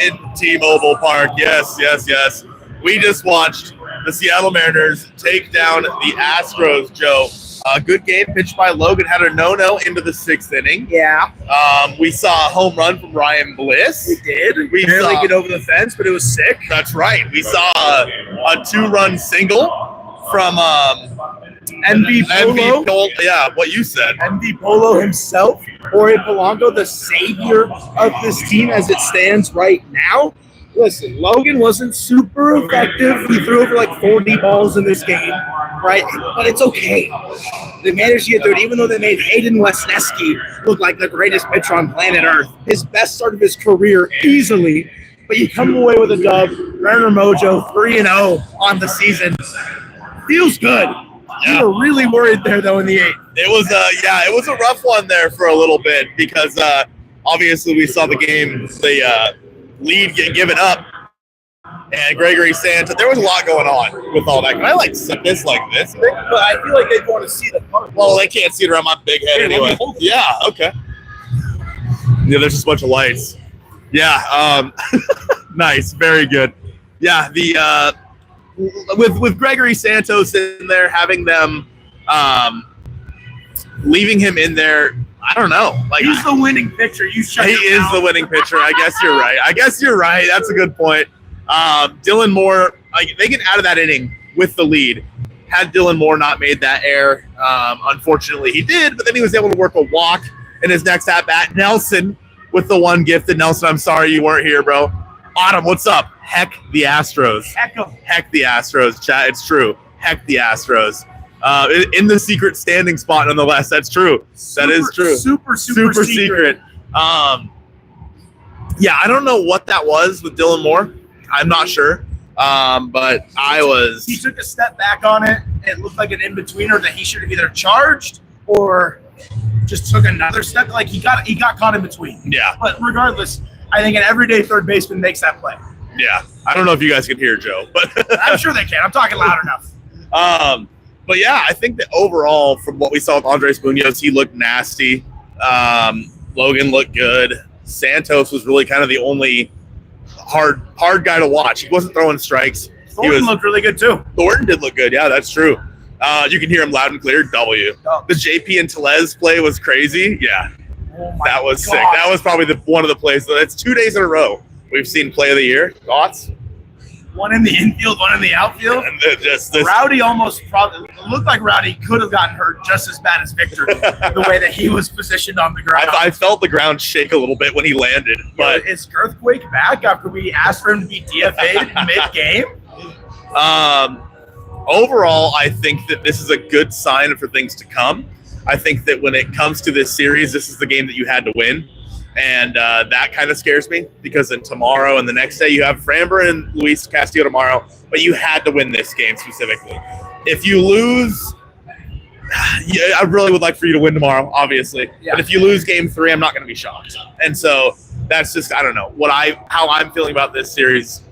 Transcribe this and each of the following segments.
in T-Mobile Park. Yes. We just watched the Seattle Mariners take down the Astros, Joe. Good game pitched by Logan. Had a no-no into the 6th inning. Yeah. We saw a home run from Ryan Bliss. We did. We barely get over the fence, but it was sick. That's right. We saw a 2-run single from MV Polo. Yeah, what you said. MV Polo himself, Jorge Polanco, the savior of this team as it stands right now. Listen, Logan wasn't super effective. He threw over like 40 balls in this game, right? But it's okay. They managed to get through it, even though they made Hayden Wesneski look like the greatest pitcher on planet Earth. His best start of his career, easily. But you come away with a dub. Mariner Mojo, 3-0 on the season. Feels good. Yeah. We were really worried there, though, in the 8th. It was a rough one there for a little bit because obviously we saw the game, the lead get given up, and Gregory Santa. There was a lot going on with all that. Can I set this like this? But I feel like they want to see the part. Well, they can't see it around my big head anyway. Yeah, okay. Yeah, there's just a bunch of lights. Yeah, nice, very good. Yeah, the with Gregory Santos in there, having them leaving him in there. I don't know. He's the winning pitcher. You shut He is the winning pitcher. I guess you're right. That's a good point. Dylan Moore, they get out of that inning with the lead. Had Dylan Moore not made that error, unfortunately he did, but then he was able to work a walk in his next at-bat. Nelson with the one gifted. Nelson, I'm sorry you weren't here, bro. Autumn, what's up? Heck the Astros. Heck the Astros, chat. It's true. Heck the Astros. In the secret standing spot, nonetheless. That's true. That is true. Super secret. Yeah, I don't know what that was with Dylan Moore. I'm not sure. But he took a step back on it. It looked like an in-betweener that he should have either charged or just took another step. He got caught in between. Yeah. But regardless, I think an everyday third baseman makes that play. Yeah. I don't know if you guys can hear Joe, but I'm sure they can. I'm talking loud enough. But yeah, I think that overall, from what we saw with Andres Munoz, he looked nasty. Logan looked good. Santos was really kind of the only hard guy to watch. He wasn't throwing strikes. Thornton looked really good too. Thornton did look good. Yeah, that's true. You can hear him loud and clear. W. Oh. The JP and Tellez play was crazy. Yeah, that was God. sick. That was probably one of the plays. That's 2 days in a row we've seen play of the year. Thoughts? One in the infield, one in the outfield. And just Rowdy almost looked like Rowdy could have gotten hurt just as bad as Victor the way that he was positioned on the ground. I felt the ground shake a little bit when he landed. But is Earthquake back after we asked for him to be DFA'd mid-game? Overall, I think that this is a good sign for things to come. I think that when it comes to this series, this is the game that you had to win. And that kind of scares me because then tomorrow and the next day you have Framber and Luis Castillo tomorrow, but you had to win this game specifically. If you lose, I really would like for you to win tomorrow, obviously. Yeah. But if you lose game 3, I'm not going to be shocked. And so that's just, I don't know, how I'm feeling about this series.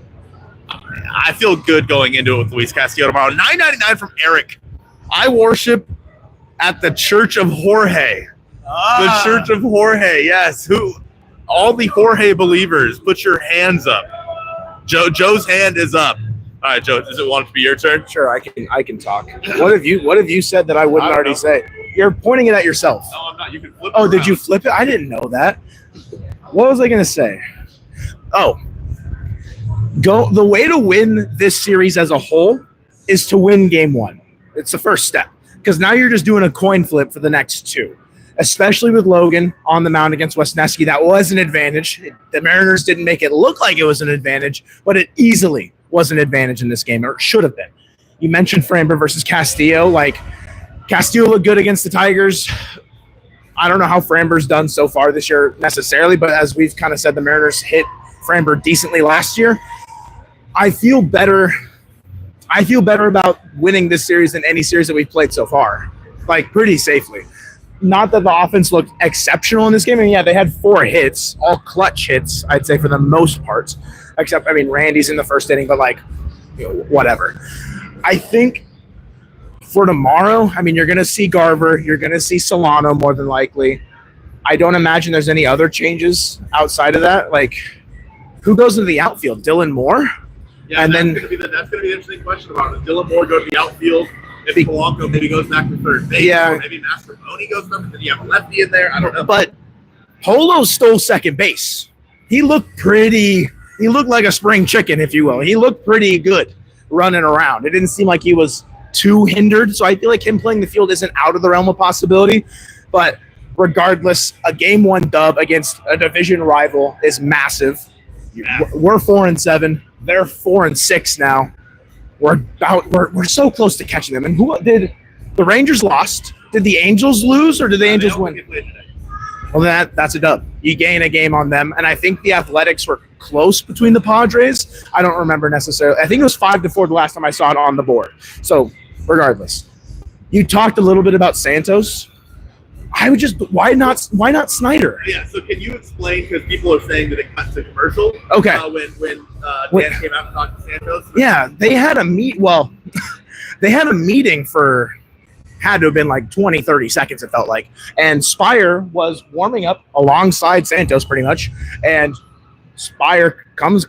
I feel good going into it with Luis Castillo tomorrow. $9.99 from Eric. I worship at the Church of Jorge. The Church of Jorge, yes. All the Jorge believers, put your hands up. Joe's hand is up. All right, Joe, does it want to be your turn? Sure, I can talk. What have you said that I wouldn't already say? You're pointing it at yourself. No, I'm not. You can flip it. Oh, did you flip it? I didn't know that. What was I going to say? Oh. The way to win this series as a whole is to win game 1. It's the first step. Because now you're just doing a coin flip for the next 2. Especially with Logan on the mound against Wesneski. That was an advantage. The Mariners didn't make it look like it was an advantage, but it easily was an advantage in this game, or it should have been. You mentioned Framber versus Castillo. Castillo looked good against the Tigers. I don't know how Framber's done so far this year necessarily, but as we've kind of said, the Mariners hit Framber decently last year. I feel better about winning this series than any series that we've played so far, pretty safely. Not that the offense looked exceptional in this game. Yeah, they had 4 hits, all clutch hits, I'd say, for the most part. Except, Randy's in the first inning, but, whatever. I think for tomorrow, you're going to see Garver. You're going to see Solano more than likely. I don't imagine there's any other changes outside of that. who goes into the outfield? Dylan Moore? Yeah, and that's going to be the interesting question about it. Dylan Moore go to the outfield. If Polanco maybe goes back to third base, or maybe Master Boney goes up, and then you have a lefty in there. I don't know. But Polo stole second base. He looked like a spring chicken, if you will. He looked pretty good running around. It didn't seem like he was too hindered. So I feel like him playing the field isn't out of the realm of possibility. But regardless, a game 1 dub against a division rival is massive. We're 4-7. They're 4-6 now. We're so close to catching them. And who did the Rangers lost? Did the Angels lose or did the Angels win? Well, that's a dub. You gain a game on them, and I think the Athletics were close between the Padres. I don't remember necessarily. I think it was 5-4 the last time I saw it on the board. So, regardless, you talked a little bit about Santos. I would just why not Snyder? Yeah. So can you explain, because people are saying that it cut to commercial? Okay. When Dan came out and talked to Santos. Yeah, they had a they had a meeting for. Had to have been like 20, 30 seconds, it felt like. And Spire was warming up alongside Santos pretty much. And Spire comes,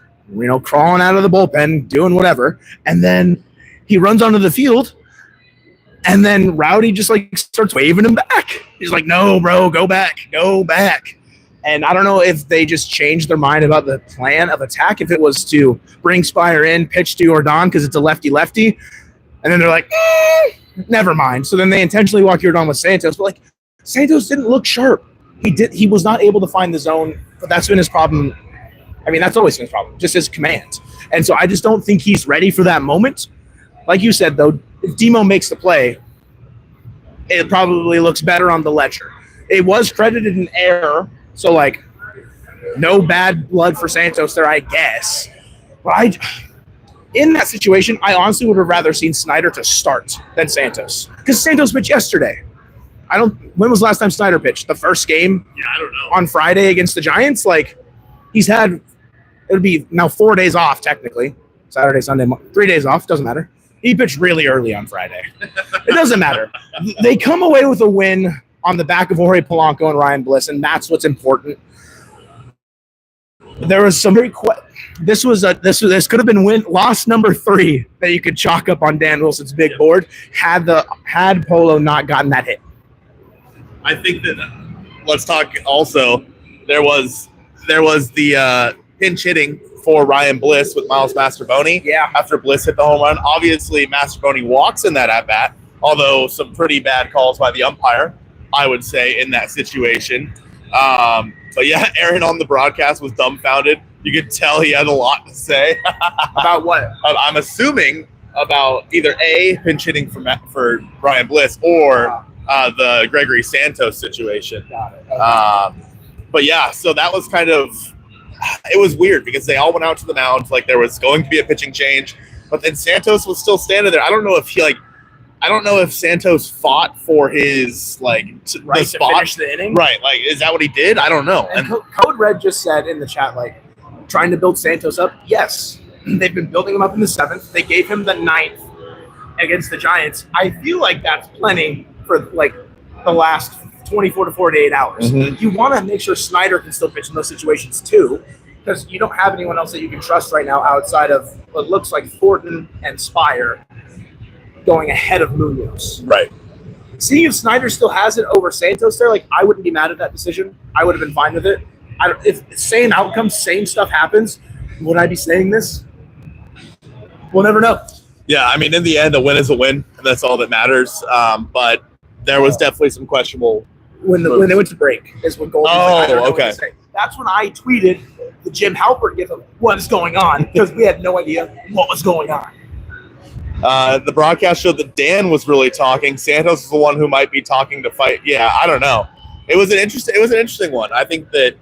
crawling out of the bullpen, doing whatever. And then he runs onto the field. And then Rowdy just starts waving him back. He's like, no, bro, go back. And I don't know if they just changed their mind about the plan of attack, if it was to bring Spire in, pitch to Jordan because it's a lefty-lefty. And then they're like, never mind. So then they intentionally walk Jordan with Santos, but Santos didn't look sharp. He was not able to find the zone, but that's been his problem. I mean, that's always been his problem, just his command. And so I just don't think he's ready for that moment. Like you said, though, if Demo makes the play, it probably looks better on the ledger. It was credited an error, so no bad blood for Santos there, I guess. But in that situation, I honestly would have rather seen Snyder to start than Santos. Because Santos pitched yesterday. When was the last time Snyder pitched? The first game? Yeah, I don't know. On Friday against the Giants? He's had, it would be now 4 days off, technically. Saturday, Sunday, 3 days off, doesn't matter. He pitched really early on Friday. It doesn't matter. They come away with a win on the back of Jorge Polanco and Ryan Bliss, and that's what's important. There was some very this could have been loss number 3 that you could chalk up on Dan Wilson's big board had Polo not gotten that hit. I think that let's talk also. There was the pinch hitting for Ryan Bliss with Miles Mastrobuoni. Yeah. After Bliss hit the home run, obviously Mastrobuoni walks in that at bat. Although some pretty bad calls by the umpire, I would say, in that situation. But yeah, Aaron on the broadcast was dumbfounded. You could tell he had a lot to say. About what? I'm assuming about either A, pinch hitting for Ryan Bliss, or the Gregory Santos situation. Got it. But yeah, so that was it was weird because they all went out to the mound like there was going to be a pitching change, but then Santos was still standing there. I don't know if Santos fought for his right the spot to finish the inning. Right, is that what he did? I don't know. And Code Red just said in the chat, trying to build Santos up. Yes, they've been building him up in the 7th. They gave him the 9th against the Giants. I feel like that's plenty for the last 24 to 48 hours. Mm-hmm. You want to make sure Snyder can still pitch in those situations too, because you don't have anyone else that you can trust right now outside of what looks like Thornton and Spire going ahead of Munoz. Right. Seeing if Snyder still has it over Santos there, I wouldn't be mad at that decision. I would have been fine with it. If same outcome, same stuff happens, would I be saying this? We'll never know. Yeah, I mean, in the end, a win is a win, and that's all that matters. But there was definitely some questionable. When they went to break is when Goldie. Okay. That's when I tweeted the Jim Halpert gif of what is going on, because we had no idea what was going on. The broadcast showed that Dan was really talking. Santos is the one who might be talking to fight. Yeah, I don't know. It was an interesting one. I think that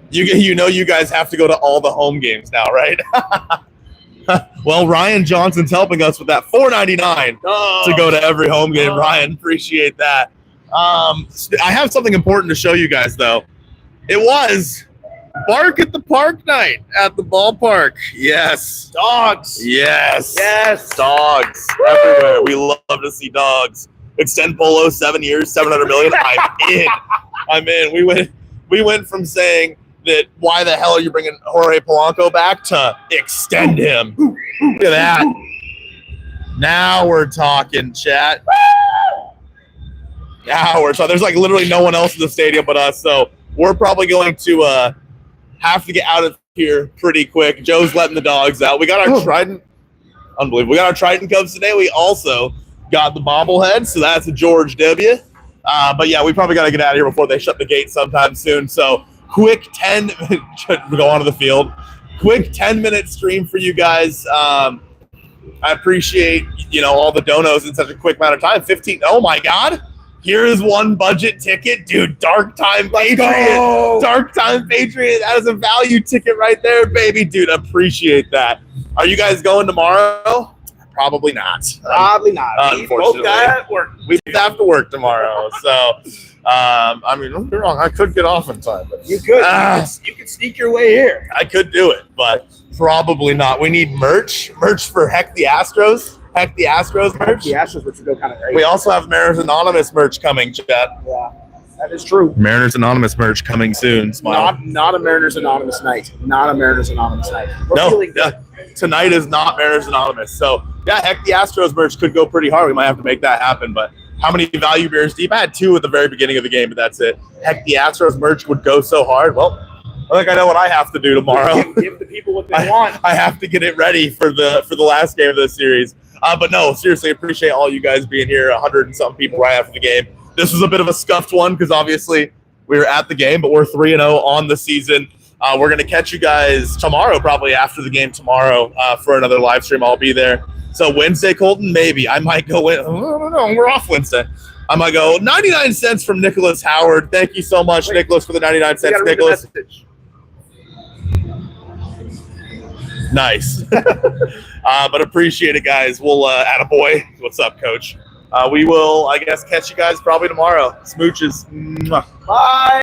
you guys have to go to all the home games now, right? Well, Ryan Johnson's helping us with that $4.99 to go to every home game. Ryan, appreciate that. I have something important to show you guys, though. It was Bark at the Park night at the ballpark. Yes. Dogs. Yes. Yes. Dogs everywhere. We love to see dogs. Extend Polo 7 years, $700 million. I'm in. We went from saying that why the hell are you bringing Jorge Polanco back to extend him? Look at that. Now we're talking, chat. Now we're talking. There's like literally no one else in the stadium but us, so we're probably going to have to get out of here pretty quick. Joe's letting the dogs out. We got our Trident. Unbelievable. We got our Trident Cubs today. We also got the bobblehead, so that's a George W. But yeah, we probably got to get out of here before they shut the gate sometime soon. So quick 10 go onto the field. Quick 10-minute stream for you guys. I appreciate all the donos in such a quick amount of time. 15. Oh my God. Here's one budget ticket, dude. Dark Time Patriot. Dark Time Patriot. That is a value ticket right there, baby. Dude, appreciate that. Are you guys going tomorrow? Probably not. Probably not. Unfortunately. We have to work tomorrow. So, I mean, don't get me wrong. I could get off in time. But you could. You could sneak your way here. I could do it, but probably not. We need merch. Merch for Heck the Astros. Heck the Astros merch. The Astros, which would go kind of great. We also have Mariners Anonymous merch coming, chat. Yeah, that is true. Mariners Anonymous merch coming soon. Smile. Not a Mariners Anonymous night. Not a Mariners Anonymous night. Tonight is not Mariners Anonymous. So, yeah, Heck the Astros merch could go pretty hard. We might have to make that happen. But how many value beers deep? I had 2 at the very beginning of the game, but that's it. Heck the Astros merch would go so hard. Well, I think I know what I have to do tomorrow. Give the people what they want. I have to get it ready for the last game of the series. But no, seriously, appreciate all you guys being here. 100 and something people right after the game. This was a bit of a scuffed one because obviously we were at the game, but we're 3-0 on the season. We're going to catch you guys tomorrow, probably after the game tomorrow for another live stream. I'll be there. So Wednesday, Colton, maybe. I might go in. I don't know. We're off Wednesday. I might go 99 cents from Nicholas Howard. Thank you so much, Nicholas, for the 99 cents. Nicholas. Nice. But appreciate it, guys. We'll attaboy. What's up, coach? We will, I guess, catch you guys probably tomorrow. Smooches. Mwah. Bye.